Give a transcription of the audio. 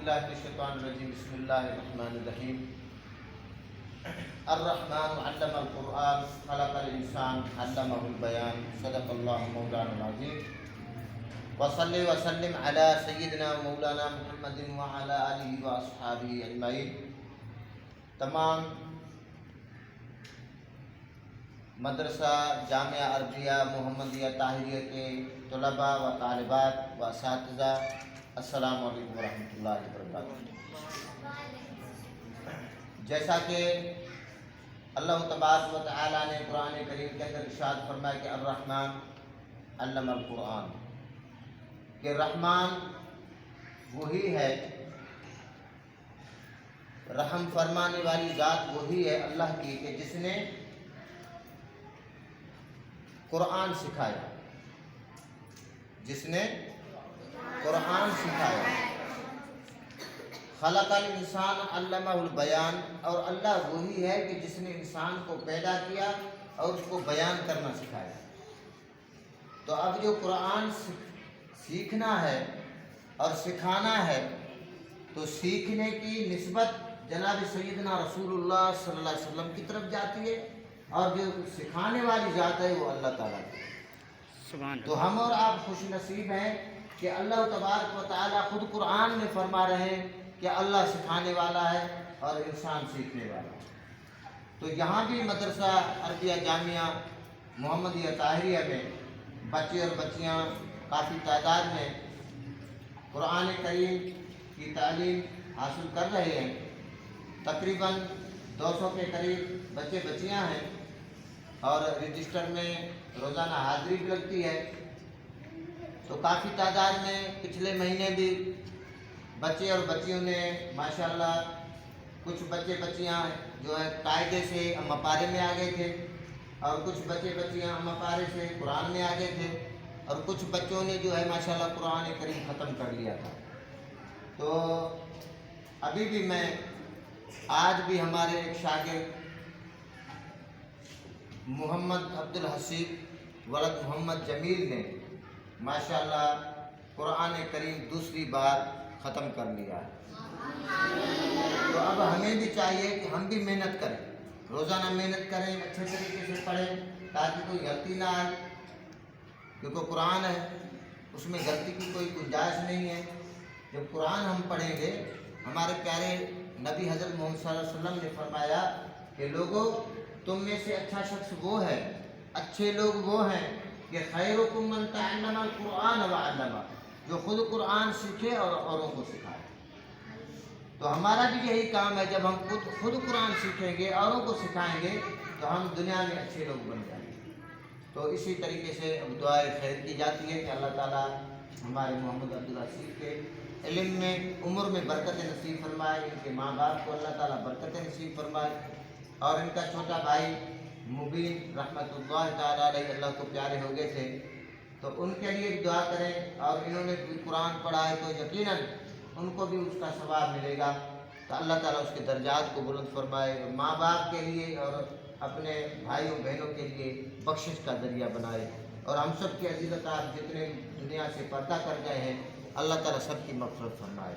باللہ من الشیطان الرجیم بسم اللہ الرحمن الرحیم الرحمن علم القرآن خلق الانسان علمہ البیان صدق اللہ مولانا العظیم وصلی وسلم علی سیدنا مولانا محمد وعلی آلہ واصحابہ اجمعین۔ تمام مدرسہ جامعہ عربیہ محمدیہ طاہریہ کے طلباء و طالبات و اساتذہ، السلام علیکم ورحمۃ اللہ وبرکاتہ۔ جیسا کہ اللہ تبارک و تعالیٰ نے قرآن کریم کے اندر ارشاد فرمایا کہ الرحمن علم القرآن، کہ رحمان وہی ہے، رحم فرمانے والی ذات وہی ہے اللہ کی کہ جس نے قرآن سکھایا، جس نے قرآن سکھایا۔ خلق الانسان علمہ البیان، اور اللہ وہی ہے کہ جس نے انسان کو پیدا کیا اور اس کو بیان کرنا سکھایا۔ تو اب جو قرآن سیکھنا ہے اور سکھانا ہے تو سیکھنے کی نسبت جناب سیدنا رسول اللہ صلی اللہ علیہ وسلم کی طرف جاتی ہے، اور جو سکھانے والی ذات ہے وہ اللہ تعالیٰ کی۔ تو ہم اور آپ خوش نصیب ہیں کہ اللہ تبارک و تعالیٰ خود قرآن میں فرما رہے ہیں کہ اللہ سکھانے والا ہے اور انسان سیکھنے والا ہے۔ تو یہاں بھی مدرسہ عربیہ جامعہ محمدیہ طاہریہ میں بچے اور بچیاں کافی تعداد میں قرآن کریم کی تعلیم حاصل کر رہے ہیں۔ تقریباً 200 کے قریب بچے بچیاں ہیں، اور رجسٹر میں روزانہ حاضری بھی لگتی ہے۔ تو کافی تعداد میں پچھلے مہینے بھی بچے اور بچیوں نے ماشاءاللہ، کچھ بچے بچیاں جو ہے قاعدے سے اما پارے میں آگے تھے، اور کچھ بچے بچیاں اما پارے سے قرآن میں آگے تھے، اور کچھ بچوں نے جو ہے ماشاءاللہ قرآن کریم ختم کر لیا تھا۔ تو ابھی بھی آج بھی ہمارے ایک شاگرد محمد عبدالحسیب ولد محمد جمیل نے ماشاءاللہ قرآن کریم دوسری بار ختم کر لیا ہے۔ تو اب ہمیں بھی چاہیے کہ ہم بھی محنت کریں، روزانہ محنت کریں، اچھے طریقے سے پڑھیں تاکہ کوئی غلطی نہ آئے، کیونکہ قرآن ہے اس میں غلطی کی کوئی گنجائش نہیں ہے۔ جب قرآن ہم پڑھیں گے، ہمارے پیارے نبی حضرت محمد صلی اللہ علیہ وسلم نے فرمایا کہ لوگوں، تم میں سے اچھا شخص وہ ہے، اچھے لوگ وہ ہیں کہ خیرکم من تعلم القرآن وعلمہ، جو خود قرآن سیکھے اور اوروں کو سکھائے۔ تو ہمارا بھی یہی کام ہے، جب ہم خود قرآن سیکھیں گے، اوروں کو سکھائیں گے، تو ہم دنیا میں اچھے لوگ بن جائیں گے۔ تو اسی طریقے سے اب دعائے خیر کی جاتی ہے کہ اللہ تعالیٰ ہمارے محمد عبدالحسیب کے علم میں، عمر میں برکت نصیب فرمائے، ان کے ماں باپ کو اللہ تعالیٰ برکت نصیب فرمائے، اور ان کا چھوٹا بھائی مبین رحمۃ اللہ تعالیٰ علیہ اللہ کو پیارے ہو گئے تھے، تو ان کے لیے بھی دعا کریں، اور انہوں نے بھی قرآن پڑھا ہے تو یقیناً ان کو بھی اس کا ثواب ملے گا۔ تو اللہ تعالیٰ اس کے درجات کو بلند فرمائے، ماں باپ کے لیے اور اپنے بھائیوں بہنوں کے لیے بخشش کا ذریعہ بنائے، اور ہم سب کے عزیز اطہار جتنے دنیا سے پردہ کر گئے ہیں، اللہ تعالیٰ سب کی مغفرت فرمائے۔